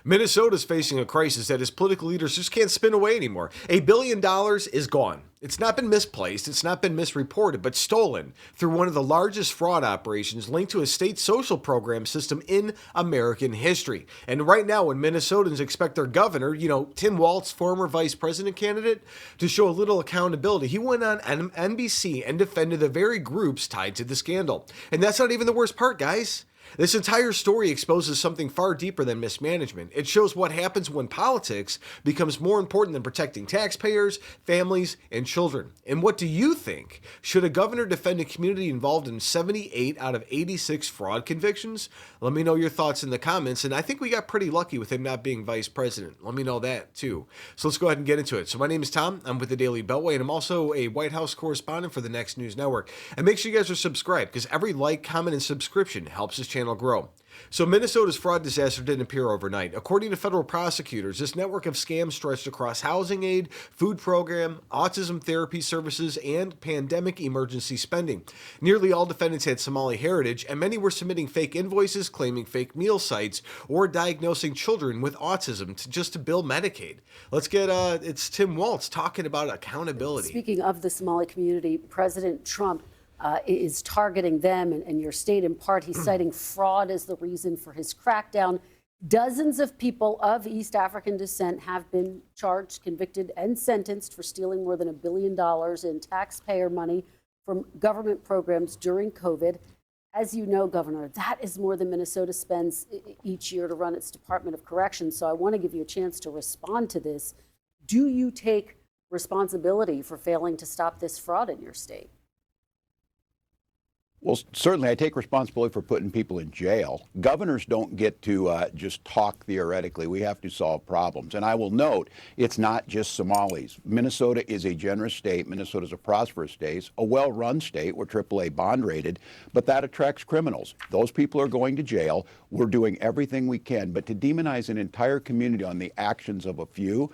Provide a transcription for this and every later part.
Minnesota's facing a crisis that its political leaders just can't spin away anymore. $1 billion is gone. It's not been misplaced, it's not been misreported, but stolen through one of the largest fraud operations linked to a state social program system in American history. And right now, when Minnesotans expect their governor, Tim Walz, former vice president candidate, to show a little accountability, he went on NBC and defended the very groups tied to the scandal. And that's not even the worst part, guys. This entire story exposes something far deeper than mismanagement. It shows what happens when politics becomes more important than protecting taxpayers, families, and children. And what do you think? Should a governor defend a community involved in 78 out of 86 fraud convictions? Let me know your thoughts in the comments. And I think we got pretty lucky with him not being vice president. Let me know that too. So let's go ahead and get into it. So my name is Tom. I'm with the Daily Beltway, and I'm also a White House correspondent for the Next News Network. And make sure you guys are subscribed, because every like, comment, and subscription helps this channel grow. So Minnesota's fraud disaster didn't appear overnight. According to federal prosecutors, this network of scams stretched across housing aid, food program, autism therapy services, and pandemic emergency spending. Nearly all defendants had Somali heritage, and many were submitting fake invoices, claiming fake meal sites, or diagnosing children with autism just to bill Medicaid. Let's get it's Tim Walz talking about accountability. Speaking of the Somali community, President Trump is targeting them and your state in part. He's citing fraud as the reason for his crackdown. Dozens of people of East African descent have been charged, convicted, and sentenced for stealing more than $1 billion in taxpayer money from government programs during COVID. As you know, Governor, that is more than Minnesota spends each year to run its Department of Corrections. So I want to give you a chance to respond to this. Do you take responsibility for failing to stop this fraud in your state? Well, certainly I take responsibility for putting people in jail. Governors don't get to just talk theoretically. We have to solve problems. And I will note, it's not just Somalis. Minnesota is a generous state. Minnesota is a prosperous state, a well-run state. We're AAA bond rated, but that attracts criminals. Those people are going to jail. We're doing everything we can. But to demonize an entire community on the actions of a few,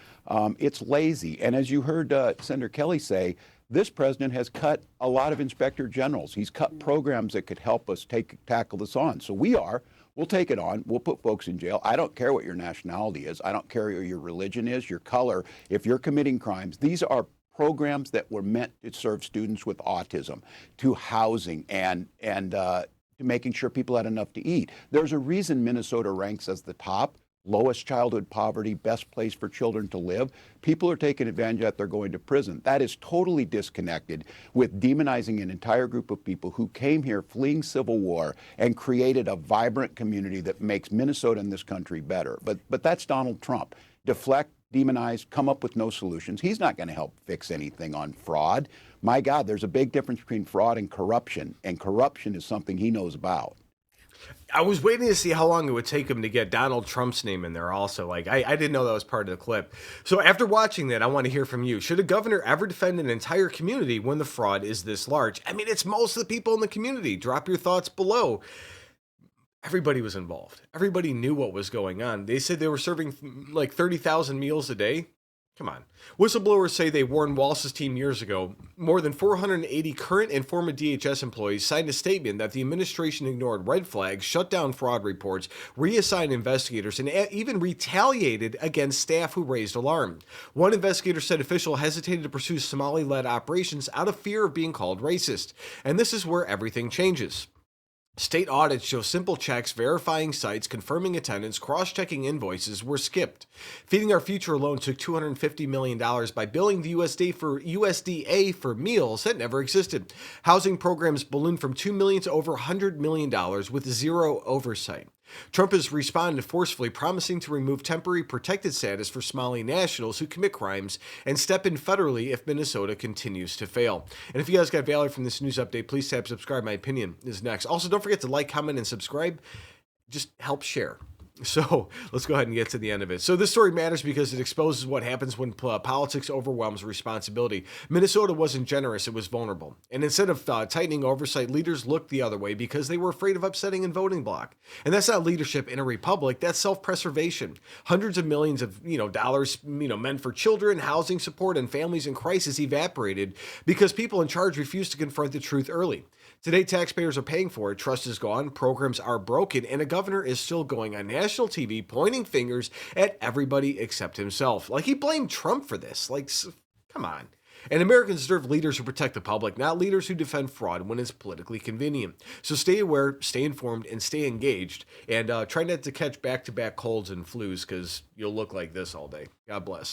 it's lazy. And as you heard Senator Kelly say, this president has cut a lot of inspector generals. He's cut programs that could help us tackle this on. So we'll take it on. We'll put folks in jail. I don't care what your nationality is. I don't care what your religion is, your color. If you're committing crimes, these are programs that were meant to serve students with autism, to housing, and to making sure people had enough to eat. There's a reason Minnesota ranks as the top. Lowest childhood poverty, best place for children to live. People are taking advantage of that, they're going to prison. That is totally disconnected with demonizing an entire group of people who came here fleeing civil war and created a vibrant community that makes Minnesota and this country better. But that's Donald Trump. Deflect, demonize, come up with no solutions. He's not going to help fix anything on fraud. My God, there's a big difference between fraud and corruption is something he knows about. I was waiting to see how long it would take him to get Donald Trump's name in there also. I didn't know that was part of the clip. So after watching that, I want to hear from you. Should a governor ever defend an entire community when the fraud is this large? I mean, it's most of the people in the community. Drop your thoughts below. Everybody was involved. Everybody knew what was going on. They said they were serving like 30,000 meals a day. Come on. Whistleblowers say they warned Walz's team years ago. More than 480 current and former DHS employees signed a statement that the administration ignored red flags, shut down fraud reports, reassigned investigators, and even retaliated against staff who raised alarm. One investigator said officials hesitated to pursue Somali-led operations out of fear of being called racist. And this is where everything changes. State audits show simple checks, verifying sites, confirming attendance, cross-checking invoices were skipped. Feeding Our Future alone took $250 million by billing the USDA for meals that never existed. Housing programs ballooned from $2 million to over $100 million with zero oversight. Trump has responded forcefully, promising to remove temporary protected status for Somali nationals who commit crimes and step in federally if Minnesota continues to fail. And if you guys got value from this news update, please tap subscribe. My opinion is next. Also, don't forget to like, comment, and subscribe. Just help share. So let's go ahead and get to the end of it. So this story matters because it exposes what happens when politics overwhelms responsibility. Minnesota wasn't generous, it was vulnerable. And instead of tightening oversight, leaders looked the other way because they were afraid of upsetting a voting bloc. And that's not leadership in a republic, that's self-preservation. Hundreds of millions of dollars meant for children, housing support, and families in crisis evaporated because people in charge refused to confront the truth early. Today, taxpayers are paying for it, trust is gone, programs are broken, and a governor is still going on national TV pointing fingers at everybody except himself. Like, he blamed Trump for this. Like, come on. And Americans deserve leaders who protect the public, not leaders who defend fraud when it's politically convenient. So stay aware, stay informed, and stay engaged. And try not to catch back-to-back colds and flus, because you'll look like this all day. God bless.